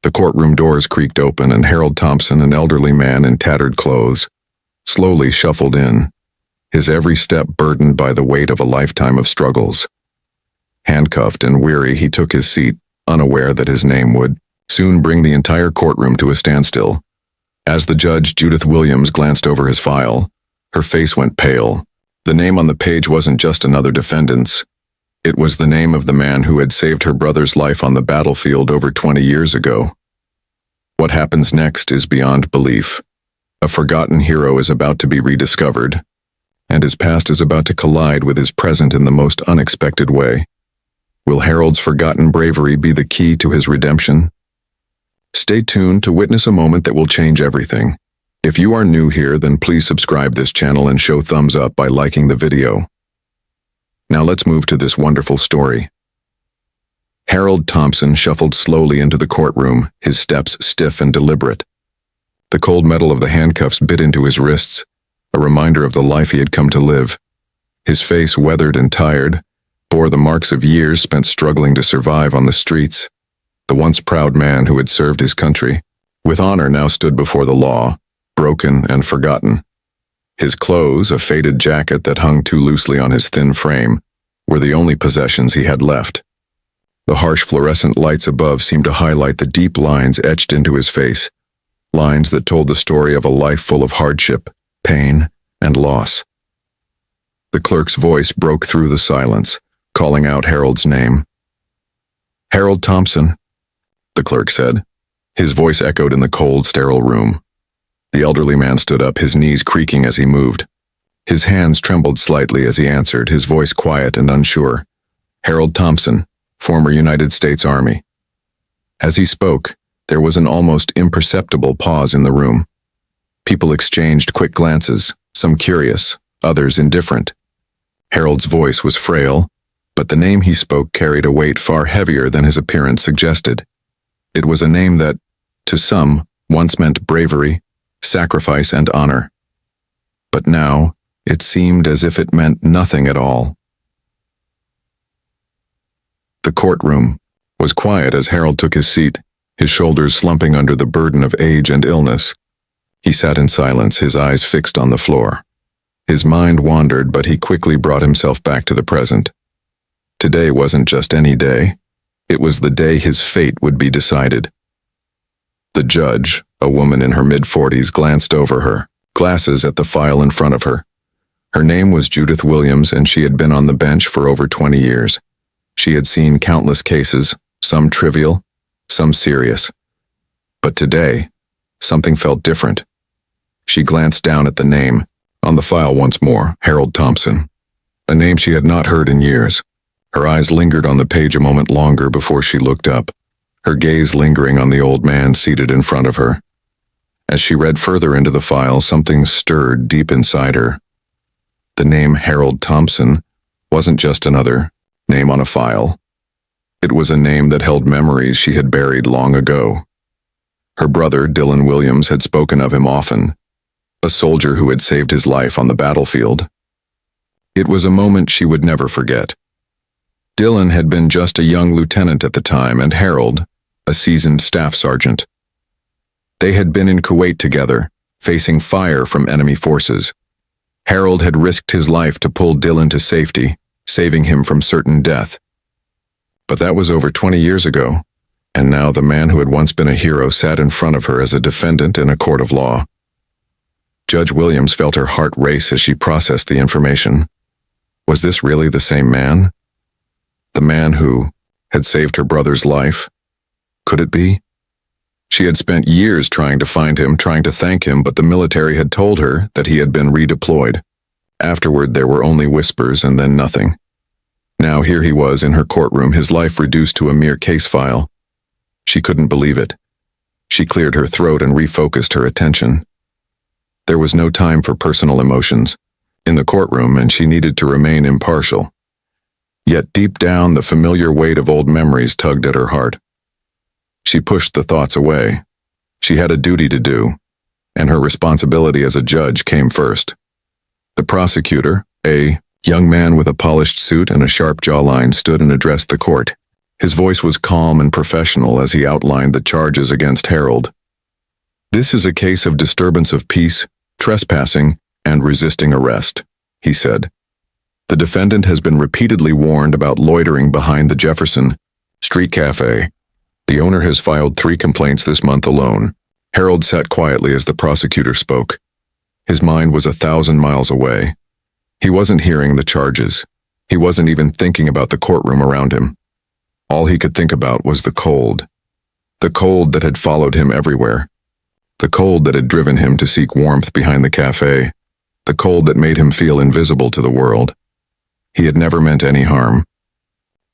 The courtroom doors creaked open and Harold Thompson, an elderly man in tattered clothes, slowly shuffled in, his every step burdened by the weight of a lifetime of struggles. Handcuffed and weary, he took his seat, unaware that his name would soon bring the entire courtroom to a standstill. As the judge, Judith Williams, glanced over his file, her face went pale. The name on the page wasn't just another defendant's. It was the name of the man who had saved her brother's life on the battlefield over 20 years ago. What happens next is beyond belief. A forgotten hero is about to be rediscovered, and his past is about to collide with his present in the most unexpected way. Will Harold's forgotten bravery be the key to his redemption? Stay tuned to witness a moment that will change everything. If you are new here, then please subscribe this channel and show thumbs up by liking the video. Now let's move to this wonderful story. Harold Thompson shuffled slowly into the courtroom, his steps stiff and deliberate. The cold metal of the handcuffs bit into his wrists, a reminder of the life he had come to live. His face, weathered and tired, bore the marks of years spent struggling to survive on the streets. The once proud man who had served his country with honor now stood before the law, broken and forgotten. His clothes, a faded jacket that hung too loosely on his thin frame, were the only possessions he had left. The harsh fluorescent lights above seemed to highlight the deep lines etched into his face, lines that told the story of a life full of hardship, pain, and loss. The clerk's voice broke through the silence, calling out Harold's name. "Harold Thompson," the clerk said. His voice echoed in the cold, sterile room. The elderly man stood up, his knees creaking as he moved. His hands trembled slightly as he answered, his voice quiet and unsure. "Harold Thompson, former United States Army." As he spoke, there was an almost imperceptible pause in the room. People exchanged quick glances, some curious, others indifferent. Harold's voice was frail, but the name he spoke carried a weight far heavier than his appearance suggested. It was a name that, to some, once meant bravery, sacrifice, and honor. But now, it seemed as if it meant nothing at all. The courtroom was quiet as Harold took his seat, his shoulders slumping under the burden of age and illness. He sat in silence, his eyes fixed on the floor. His mind wandered, but he quickly brought himself back to the present. Today wasn't just any day. It was the day his fate would be decided. The judge, a woman in her mid-40s, glanced over her, glasses at the file in front of her. Her name was Judith Williams, and she had been on the bench for over 20 years. She had seen countless cases, some trivial, some serious. But today, something felt different. She glanced down at the name, on the file once more, Harold Thompson. A name she had not heard in years. Her eyes lingered on the page a moment longer before she looked up, her gaze lingering on the old man seated in front of her. As she read further into the file, something stirred deep inside her. The name Harold Thompson wasn't just another name on a file. It was a name that held memories she had buried long ago. Her brother, Dylan Williams, had spoken of him often, a soldier who had saved his life on the battlefield. It was a moment she would never forget. Dylan had been just a young lieutenant at the time, and Harold, a seasoned staff sergeant. They had been in Kuwait together, facing fire from enemy forces. Harold had risked his life to pull Dylan to safety, saving him from certain death. But that was over 20 years ago, and now the man who had once been a hero sat in front of her as a defendant in a court of law. Judge Williams felt her heart race as she processed the information. Was this really the same man? The man who had saved her brother's life? Could it be? She had spent years trying to find him, trying to thank him, but the military had told her that he had been redeployed. Afterward, there were only whispers and then nothing. Now here he was in her courtroom, his life reduced to a mere case file. She couldn't believe it. She cleared her throat and refocused her attention. There was no time for personal emotions in the courtroom, and she needed to remain impartial. Yet deep down, the familiar weight of old memories tugged at her heart. She pushed the thoughts away. She had a duty to do, and her responsibility as a judge came first. The prosecutor, a young man with a polished suit and a sharp jawline, stood and addressed the court. His voice was calm and professional as he outlined the charges against Harold. "This is a case of disturbance of peace, trespassing, and resisting arrest," he said. "The defendant has been repeatedly warned about loitering behind the Jefferson Street Cafe. The owner has filed 3 complaints this month alone." Harold sat quietly as the prosecutor spoke. His mind was 1,000 miles away. He wasn't hearing the charges. He wasn't even thinking about the courtroom around him. All he could think about was the cold. The cold that had followed him everywhere. The cold that had driven him to seek warmth behind the cafe. The cold that made him feel invisible to the world. He had never meant any harm.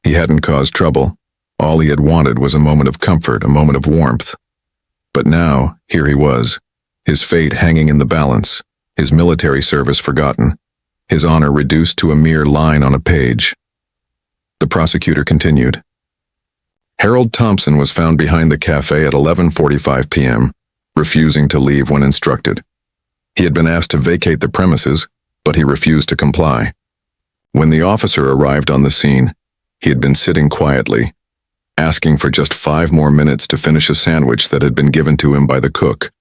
He hadn't caused trouble. All he had wanted was a moment of comfort, a moment of warmth. But now, here he was, his fate hanging in the balance, his military service forgotten, his honor reduced to a mere line on a page. The prosecutor continued. Harold Thompson was found behind the cafe at 11:45 p.m., refusing to leave when instructed. He had been asked to vacate the premises, but he refused to comply. When the officer arrived on the scene, he had been sitting quietly, asking for just 5 more minutes to finish a sandwich that had been given to him by the cook.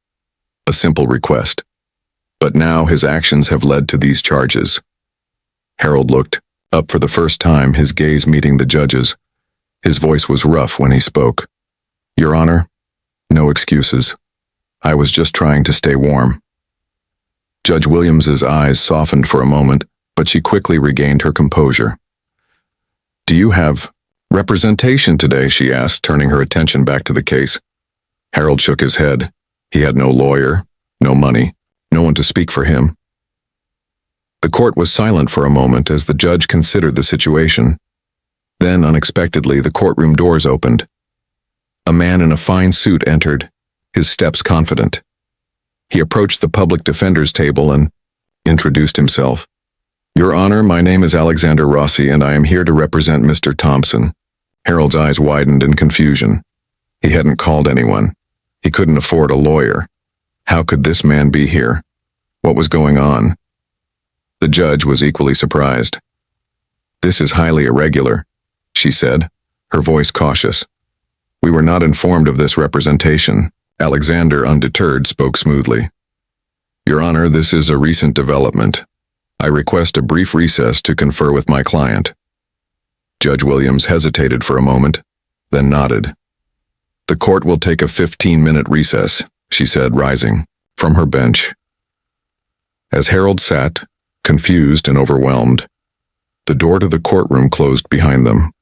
A simple request. But now his actions have led to these charges. Harold looked up for the first time, his gaze meeting the judge's. His voice was rough when he spoke. "Your Honor, no excuses. I was just trying to stay warm." Judge Williams's eyes softened for a moment, but she quickly regained her composure. "Do you have representation today?" she asked, turning her attention back to the case. Harold shook his head. He had no lawyer, no money, no one to speak for him. The court was silent for a moment as the judge considered the situation. Then, unexpectedly, the courtroom doors opened. A man in a fine suit entered, his steps confident. He approached the public defender's table and introduced himself. "Your Honor, my name is Alexander Rossi, and I am here to represent Mr. Thompson." Harold's eyes widened in confusion. He hadn't called anyone. He couldn't afford a lawyer. How could this man be here? What was going on? The judge was equally surprised. "This is highly irregular," she said, her voice cautious. "We were not informed of this representation." Alexander, undeterred, spoke smoothly. "Your Honor, this is a recent development. I request a brief recess to confer with my client." Judge Williams hesitated for a moment, then nodded. "The court will take a 15-minute recess," she said, rising from her bench. As Harold sat, confused and overwhelmed, the door to the courtroom closed behind them.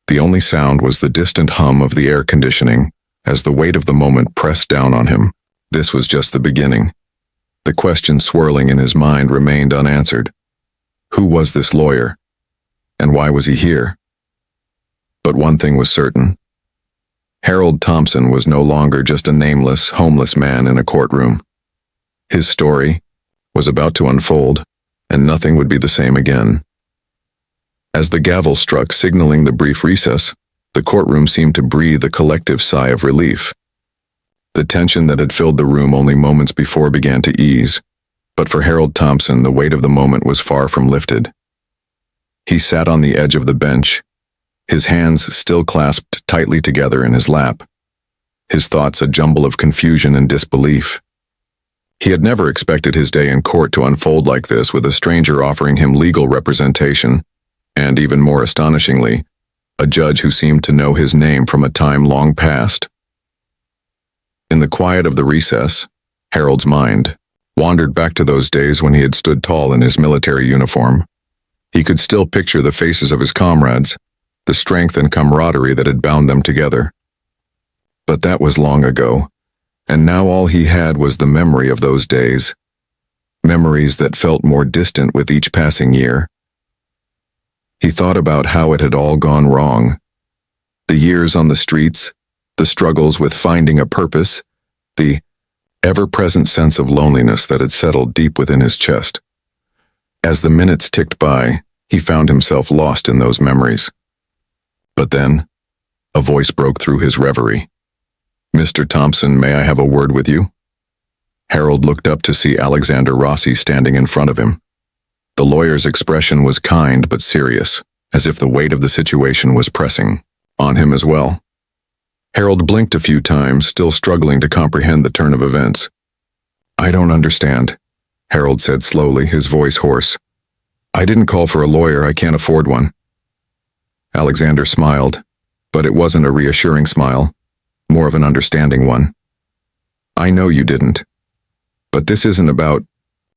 The only sound was the distant hum of the air conditioning as the weight of the moment pressed down on him. This was just the beginning. The question swirling in his mind remained unanswered. Who was this lawyer? And why was he here? But one thing was certain. Harold Thompson was no longer just a nameless, homeless man in a courtroom. His story was about to unfold, and nothing would be the same again. As the gavel struck, signaling the brief recess, the courtroom seemed to breathe a collective sigh of relief. The tension that had filled the room only moments before began to ease, but for Harold Thompson, the weight of the moment was far from lifted. He sat on the edge of the bench, his hands still clasped tightly together in his lap, his thoughts a jumble of confusion and disbelief. He had never expected his day in court to unfold like this, with a stranger offering him legal representation, and even more astonishingly, a judge who seemed to know his name from a time long past. In the quiet of the recess, Harold's mind wandered back to those days when he had stood tall in his military uniform. He could still picture the faces of his comrades, the strength and camaraderie that had bound them together. But that was long ago, and now all he had was the memory of those days, memories that felt more distant with each passing year. He thought about how it had all gone wrong. The years on the streets, the struggles with finding a purpose, the ever-present sense of loneliness that had settled deep within his chest. As the minutes ticked by, he found himself lost in those memories. But then, a voice broke through his reverie. "Mr. Thompson, may I have a word with you?" Harold looked up to see Alexander Rossi standing in front of him. The lawyer's expression was kind but serious, as if the weight of the situation was pressing. On him as well. Harold blinked a few times, still struggling to comprehend the turn of events. I don't understand, Harold said slowly, his voice hoarse. I didn't call for a lawyer, I can't afford one. Alexander smiled, but it wasn't a reassuring smile, more of an understanding one. I know you didn't. But this isn't about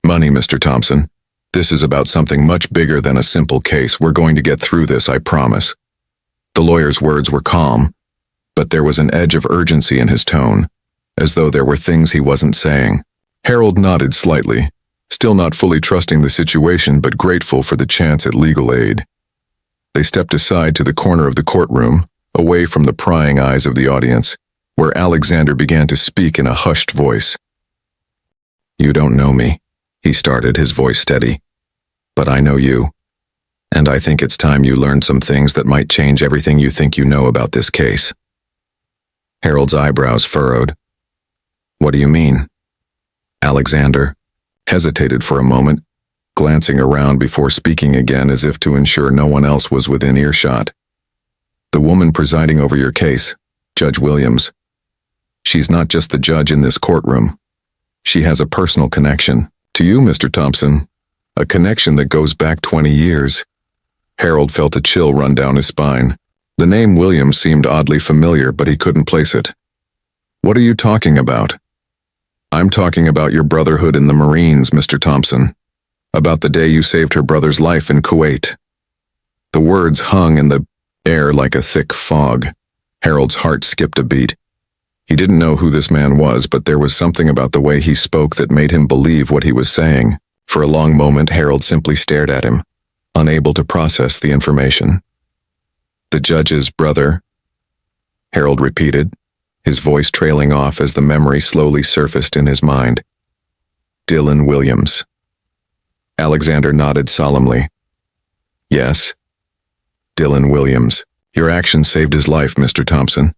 money, Mr. Thompson. This is about something much bigger than a simple case. We're going to get through this, I promise. The lawyer's words were calm, but there was an edge of urgency in his tone, as though there were things he wasn't saying. Harold nodded slightly, still not fully trusting the situation but grateful for the chance at legal aid. They stepped aside to the corner of the courtroom, away from the prying eyes of the audience, where Alexander began to speak in a hushed voice. You don't know me, he started, his voice steady. But I know you, and I think it's time you learned some things that might change everything you think you know about this case. Harold's eyebrows furrowed. What do you mean? Alexander hesitated for a moment, glancing around before speaking again as if to ensure no one else was within earshot. The woman presiding over your case, Judge Williams. She's not just the judge in this courtroom. She has a personal connection to you, Mr. Thompson, a connection that goes back 20 years. Harold felt a chill run down his spine. The name Williams seemed oddly familiar, but he couldn't place it. What are you talking about? I'm talking about your brotherhood in the Marines, Mr. Thompson. About the day you saved her brother's life in Kuwait. The words hung in the air like a thick fog. Harold's heart skipped a beat. He didn't know who this man was, but there was something about the way he spoke that made him believe what he was saying. For a long moment, Harold simply stared at him, unable to process the information. The judge's brother, Harold repeated, his voice trailing off as the memory slowly surfaced in his mind. Dylan Williams. Alexander nodded solemnly. Yes, Dylan Williams. Your action saved his life, Mr. Thompson.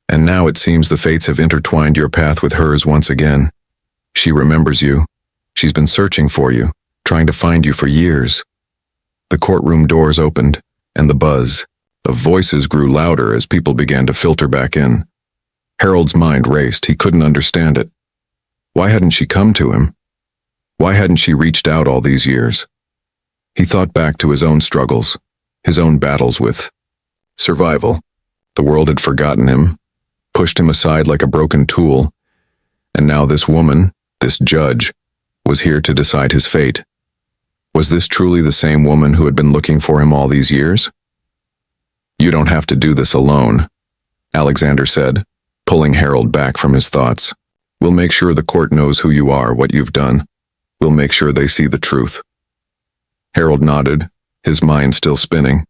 And now it seems the fates have intertwined your path with hers once again. She remembers you. She's been searching for you, trying to find you for years. The courtroom doors opened, and the buzz of voices grew louder as people began to filter back in. Harold's mind raced. He couldn't understand it. Why hadn't she come to him? Why hadn't she reached out all these years? He thought back to his own struggles, his own battles with survival. The world had forgotten him, pushed him aside like a broken tool, and now this woman, this judge, was here to decide his fate. Was this truly the same woman who had been looking for him all these years? You don't have to do this alone, Alexander said, pulling Harold back from his thoughts. We'll make sure the court knows who you are, what you've done. We'll make sure they see the truth. Harold nodded, his mind still spinning.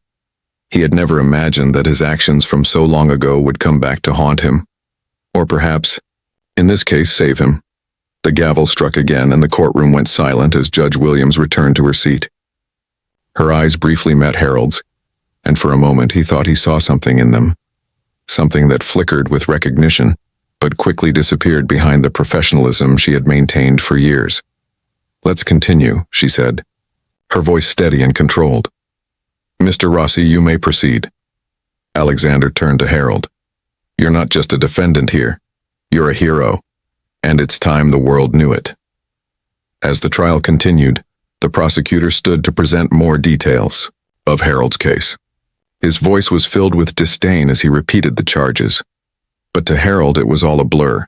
He had never imagined that his actions from so long ago would come back to haunt him. Or perhaps, in this case, save him. The gavel struck again and the courtroom went silent as Judge Williams returned to her seat. Her eyes briefly met Harold's, and for a moment he thought he saw something in them. Something that flickered with recognition, but quickly disappeared behind the professionalism she had maintained for years. Let's continue, she said, her voice steady and controlled. Mr. Rossi, you may proceed. Alexander turned to Harold. You're not just a defendant here. You're a hero, and it's time the world knew it. As the trial continued, the prosecutor stood to present more details of Harold's case. His voice was filled with disdain as he repeated the charges. But to Harold it was all a blur.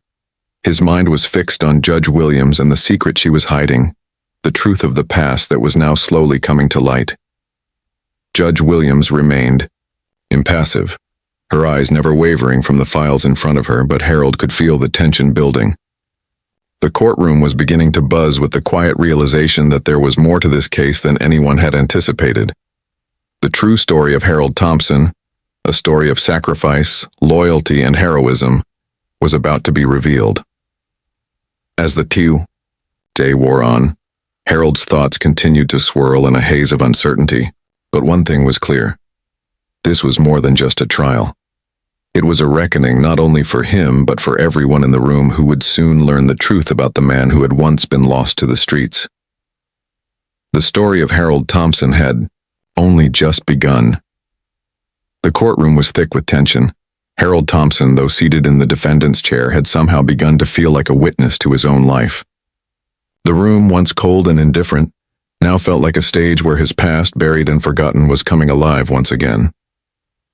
His mind was fixed on Judge Williams and the secret she was hiding, the truth of the past that was now slowly coming to light. Judge Williams remained impassive, her eyes never wavering from the files in front of her, but Harold could feel the tension building. The courtroom was beginning to buzz with the quiet realization that there was more to this case than anyone had anticipated. The true story of Harold Thompson, a story of sacrifice, loyalty, and heroism, was about to be revealed. As the day wore on, Harold's thoughts continued to swirl in a haze of uncertainty, but one thing was clear. This was more than just a trial. It was a reckoning not only for him but for everyone in the room who would soon learn the truth about the man who had once been lost to the streets. The story of Harold Thompson had only just begun. The courtroom was thick with tension. Harold Thompson, though seated in the defendant's chair, had somehow begun to feel like a witness to his own life. The room, once cold and indifferent, now felt like a stage where his past, buried and forgotten, was coming alive once again.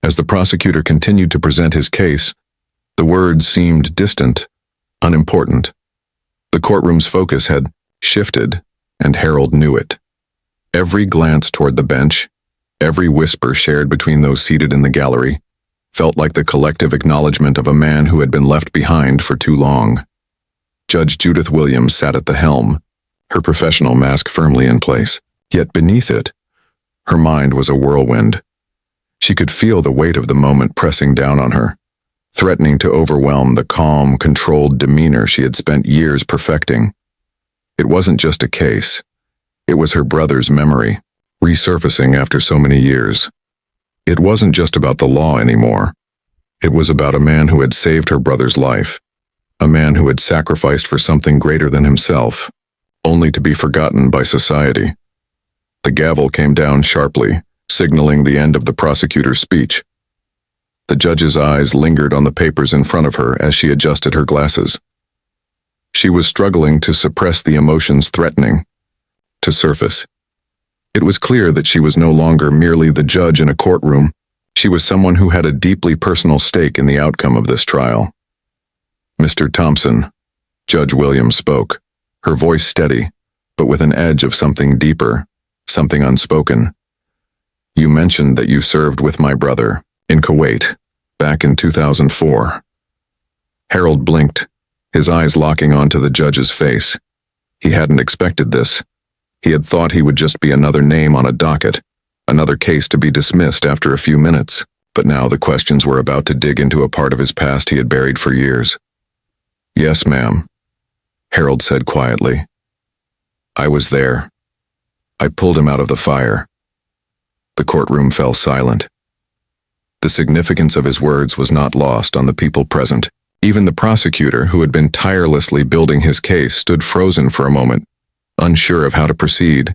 As the prosecutor continued to present his case, the words seemed distant, unimportant. The courtroom's focus had shifted, and Harold knew it. Every glance toward the bench, every whisper shared between those seated in the gallery, felt like the collective acknowledgement of a man who had been left behind for too long. Judge Judith Williams sat at the helm, her professional mask firmly in place, yet beneath it, her mind was a whirlwind. She could feel the weight of the moment pressing down on her, threatening to overwhelm the calm, controlled demeanor she had spent years perfecting. It wasn't just a case. It was her brother's memory, resurfacing after so many years. It wasn't just about the law anymore. It was about a man who had saved her brother's life, a man who had sacrificed for something greater than himself, only to be forgotten by society. The gavel came down sharply, signaling the end of the prosecutor's speech. The judge's eyes lingered on the papers in front of her as she adjusted her glasses. She was struggling to suppress the emotions threatening to surface. It was clear that she was no longer merely the judge in a courtroom. She was someone who had a deeply personal stake in the outcome of this trial. "Mr. Thompson," Judge Williams spoke, her voice steady, but with an edge of something deeper, something unspoken. "You mentioned that you served with my brother in Kuwait back in 2004. Harold blinked, his eyes locking onto the judge's face. He hadn't expected this. He had thought he would just be another name on a docket, another case to be dismissed after a few minutes, but now the questions were about to dig into a part of his past he had buried for years. "Yes, ma'am," Harold said quietly. "I was there. I pulled him out of the fire." The courtroom fell silent. The significance of his words was not lost on the people present. Even the prosecutor, who had been tirelessly building his case, stood frozen for a moment, unsure of how to proceed.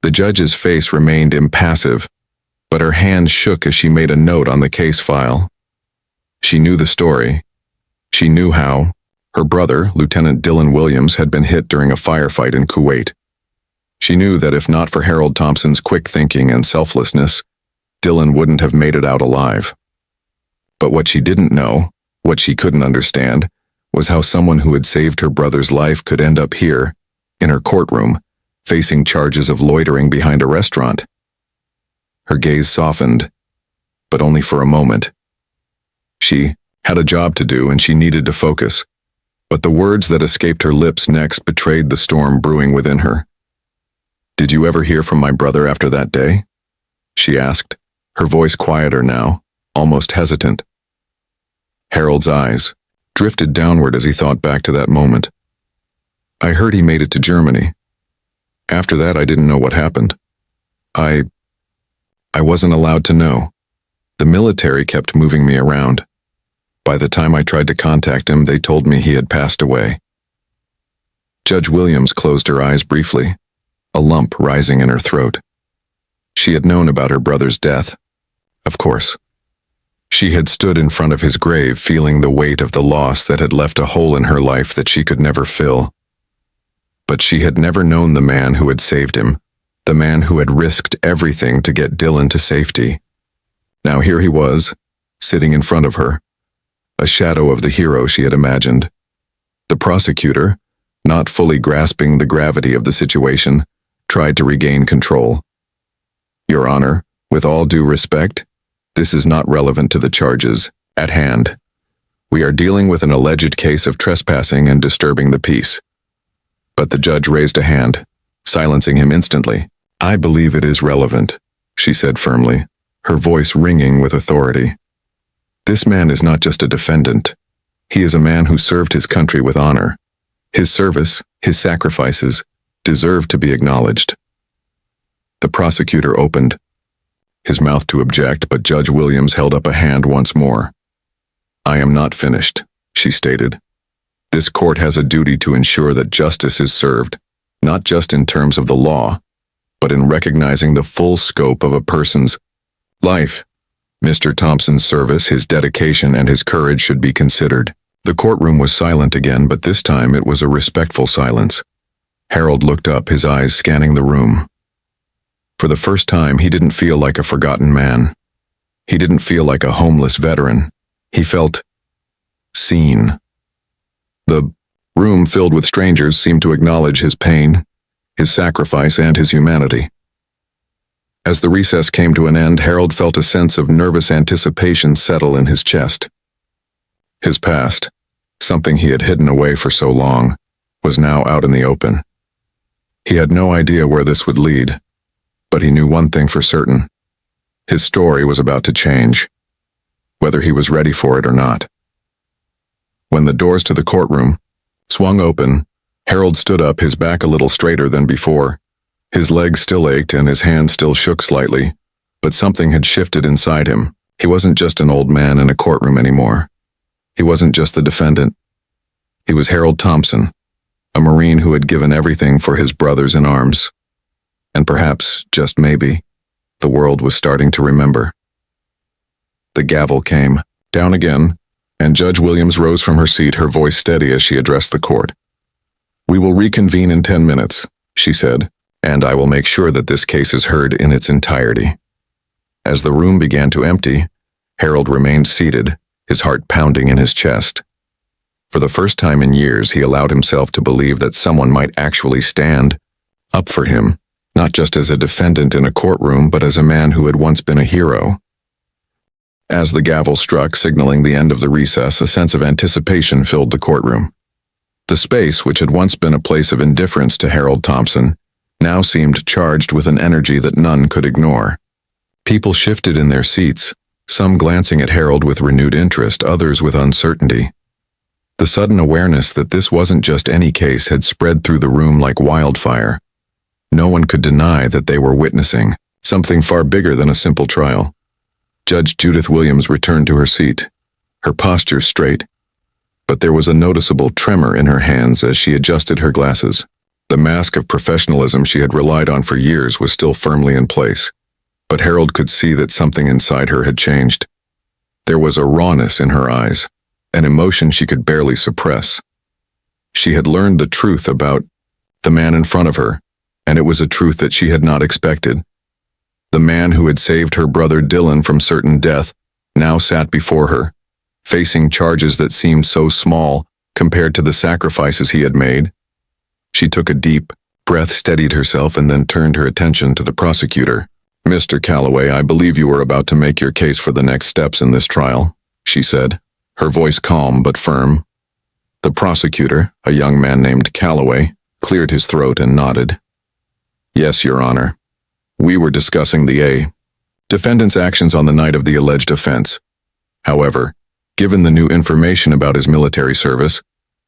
The judge's face remained impassive, but her hand shook as she made a note on the case file. She knew the story. She knew how her brother, Lieutenant Dylan Williams, had been hit during a firefight in Kuwait. She knew that if not for Harold Thompson's quick thinking and selflessness, Dylan wouldn't have made it out alive. But what she didn't know, what she couldn't understand, was how someone who had saved her brother's life could end up here, in her courtroom, facing charges of loitering behind a restaurant. Her gaze softened, but only for a moment. She had a job to do and she needed to focus, but the words that escaped her lips next betrayed the storm brewing within her. "Did you ever hear from my brother after that day?" she asked, her voice quieter now, almost hesitant. Harold's eyes drifted downward as he thought back to that moment. "I heard he made it to Germany. After that, I didn't know what happened. I wasn't allowed to know. The military kept moving me around. By the time I tried to contact him, they told me he had passed away." Judge Williams closed her eyes briefly, a lump rising in her throat. She had known about her brother's death, of course. She had stood in front of his grave feeling the weight of the loss that had left a hole in her life that she could never fill. But she had never known the man who had saved him, the man who had risked everything to get Dylan to safety. Now here he was, sitting in front of her, a shadow of the hero she had imagined. The prosecutor, not fully grasping the gravity of the situation, tried to regain control. "Your Honor, with all due respect, this is not relevant to the charges at hand. We are dealing with an alleged case of trespassing and disturbing the peace." But the judge raised a hand, silencing him instantly. "I believe it is relevant," she said firmly, her voice ringing with authority. "This man is not just a defendant. He is a man who served his country with honor. His service, his sacrifices, deserve to be acknowledged." The prosecutor opened his mouth to object, but Judge Williams held up a hand once more. "I am not finished," she stated. "This court has a duty to ensure that justice is served, not just in terms of the law, but in recognizing the full scope of a person's life. Mr. Thompson's service, his dedication, and his courage should be considered. The courtroom was silent again, but this time it was a respectful silence. Harold looked up, his eyes scanning the room. For the first time, he didn't feel like a forgotten man. He didn't feel like a homeless veteran. He felt seen. The room filled with strangers seemed to acknowledge his pain, his sacrifice, and his humanity. As the recess came to an end, Harold felt a sense of nervous anticipation settle in his chest. His past, something he had hidden away for so long, was now out in the open. He had no idea where this would lead, but he knew one thing for certain. His story was about to change, whether he was ready for it or not. When the doors to the courtroom swung open, Harold stood up, his back a little straighter than before. His legs still ached and his hand still shook slightly, but something had shifted inside him. He wasn't just an old man in a courtroom anymore. He wasn't just the defendant. He was Harold Thompson, a Marine who had given everything for his brothers in arms. And perhaps, just maybe, the world was starting to remember. The gavel came down again, and Judge Williams rose from her seat, her voice steady as she addressed the court. "We will reconvene in 10 minutes, she said, "and I will make sure that this case is heard in its entirety." As the room began to empty, Harold remained seated, his heart pounding in his chest. For the first time in years, he allowed himself to believe that someone might actually stand up for him, not just as a defendant in a courtroom, but as a man who had once been a hero. As the gavel struck, signaling the end of the recess, a sense of anticipation filled the courtroom. The space, which had once been a place of indifference to Harold Thompson, now seemed charged with an energy that none could ignore. People shifted in their seats, some glancing at Harold with renewed interest, others with uncertainty. The sudden awareness that this wasn't just any case had spread through the room like wildfire. No one could deny that they were witnessing something far bigger than a simple trial. Judge Judith Williams returned to her seat, her posture straight, but there was a noticeable tremor in her hands as she adjusted her glasses. The mask of professionalism she had relied on for years was still firmly in place, but Harold could see that something inside her had changed. There was a rawness in her eyes, an emotion she could barely suppress. She had learned the truth about the man in front of her, and it was a truth that she had not expected. The man who had saved her brother Dylan from certain death now sat before her, facing charges that seemed so small compared to the sacrifices he had made. She took a deep breath, steadied herself, and then turned her attention to the prosecutor. "Mr. Calloway, I believe you are about to make your case for the next steps in this trial," she said, her voice calm but firm. The prosecutor, a young man named Calloway, cleared his throat and nodded. "Yes, Your Honor. We were discussing the defendant's actions on the night of the alleged offense. However, given the new information about his military service,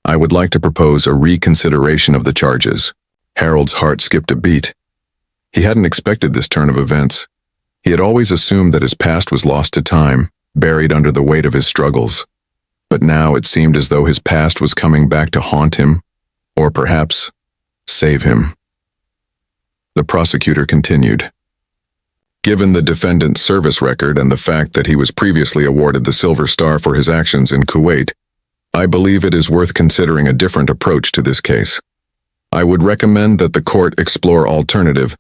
I would like to propose a reconsideration of the charges." Harold's heart skipped a beat. He hadn't expected this turn of events. He had always assumed that his past was lost to time, buried under the weight of his struggles. But now it seemed as though his past was coming back to haunt him, or perhaps save him. The prosecutor continued. "Given the defendant's service record and the fact that he was previously awarded the Silver Star for his actions in Kuwait, I believe it is worth considering a different approach to this case. I would recommend that the court explore alternative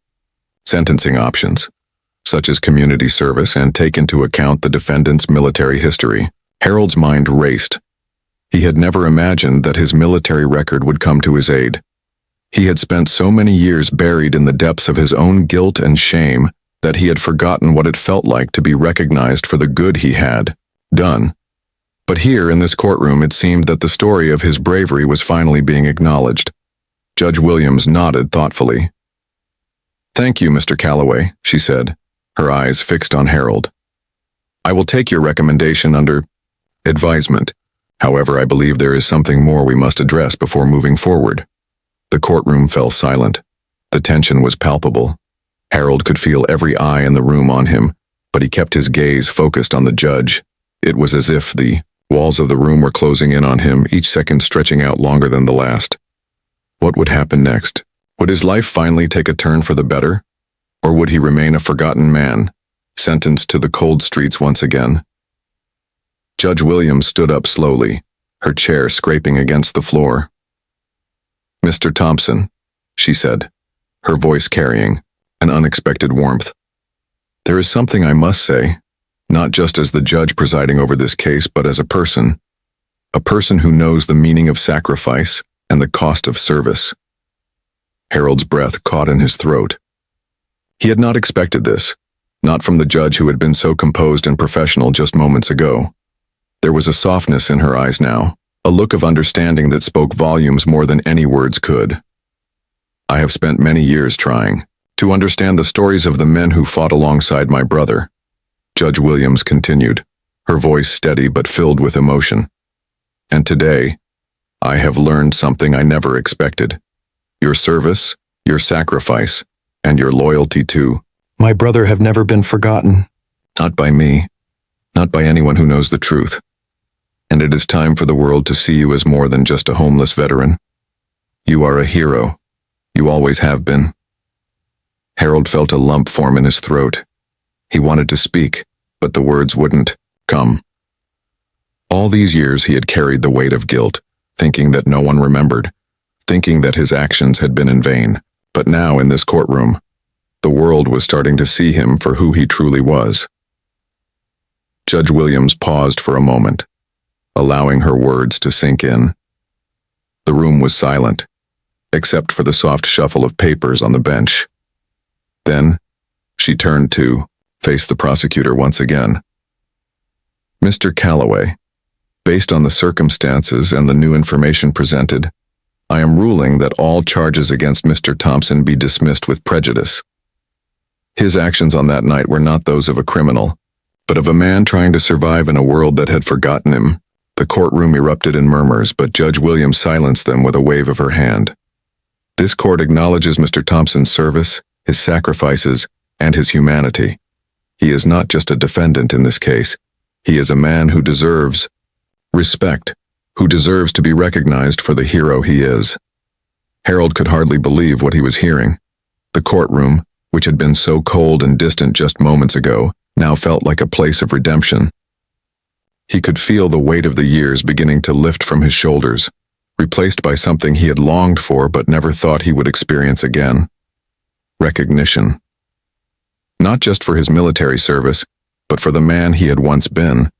sentencing options, such as community service, and take into account the defendant's military history." Harold's mind raced. He had never imagined that his military record would come to his aid. He had spent so many years buried in the depths of his own guilt and shame that he had forgotten what it felt like to be recognized for the good he had done. But here in this courtroom, it seemed that the story of his bravery was finally being acknowledged. Judge Williams nodded thoughtfully. "Thank you, Mr. Calloway," she said, her eyes fixed on Harold. "I will take your recommendation under advisement. However, I believe there is something more we must address before moving forward." The courtroom fell silent. The tension was palpable. Harold could feel every eye in the room on him, but he kept his gaze focused on the judge. It was as if the walls of the room were closing in on him, each second stretching out longer than the last. What would happen next? Would his life finally take a turn for the better? Or would he remain a forgotten man, sentenced to the cold streets once again. Judge Williams stood up slowly, her chair scraping against the floor. "Mr. Thompson," she said, her voice carrying an unexpected warmth. "There is something I must say, not just as the judge presiding over this case, but as a person who knows the meaning of sacrifice and the cost of service." Harold's breath caught in his throat. He had not expected this, not from the judge who had been so composed and professional just moments ago. There was a softness in her eyes now, a look of understanding that spoke volumes more than any words could. "I have spent many years trying to understand the stories of the men who fought alongside my brother," Judge Williams continued, her voice steady but filled with emotion. "And today, I have learned something I never expected. Your service, your sacrifice, and your loyalty to my brother have never been forgotten. Not by me, not by anyone who knows the truth. And it is time for the world to see you as more than just a homeless veteran. You are a hero. You always have been." Harold felt a lump form in his throat. He wanted to speak, but the words wouldn't come. All these years he had carried the weight of guilt, thinking that no one remembered, thinking that his actions had been in vain. But now, in this courtroom, the world was starting to see him for who he truly was. Judge Williams paused for a moment, allowing her words to sink in. The room was silent, except for the soft shuffle of papers on the bench. Then, she turned to face the prosecutor once again. "Mr. Calloway, based on the circumstances and the new information presented, I am ruling that all charges against Mr. Thompson be dismissed with prejudice. His actions on that night were not those of a criminal, but of a man trying to survive in a world that had forgotten him." The courtroom erupted in murmurs, but Judge Williams silenced them with a wave of her hand. "This court acknowledges Mr. Thompson's service, his sacrifices, and his humanity. He is not just a defendant in this case. He is a man who deserves respect, who deserves to be recognized for the hero he is." Harold could hardly believe what he was hearing. The courtroom, which had been so cold and distant just moments ago, now felt like a place of redemption. He could feel the weight of the years beginning to lift from his shoulders, replaced by something he had longed for but never thought he would experience again. Recognition. Not just for his military service, but for the man he had once been,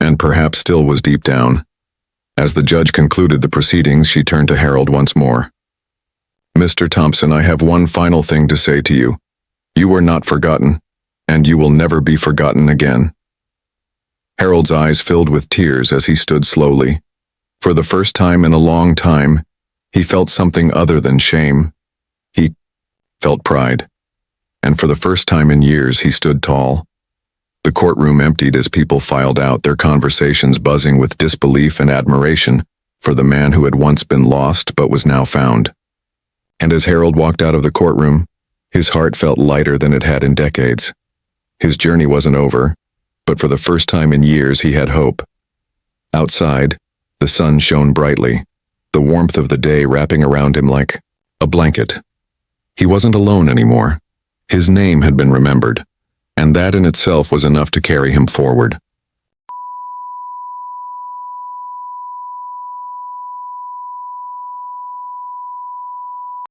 and perhaps still was deep down. As the judge concluded the proceedings, she turned to Harold once more. "Mr. Thompson, I have one final thing to say to you. You were not forgotten, and you will never be forgotten again." Harold's eyes filled with tears as he stood slowly. For the first time in a long time, he felt something other than shame. He felt pride. And for the first time in years, he stood tall. The courtroom emptied as people filed out, their conversations buzzing with disbelief and admiration for the man who had once been lost but was now found. And as Harold walked out of the courtroom, his heart felt lighter than it had in decades. His journey wasn't over, but for the first time in years he had hope. Outside, the sun shone brightly, the warmth of the day wrapping around him like a blanket. He wasn't alone anymore. His name had been remembered, and that in itself was enough to carry him forward.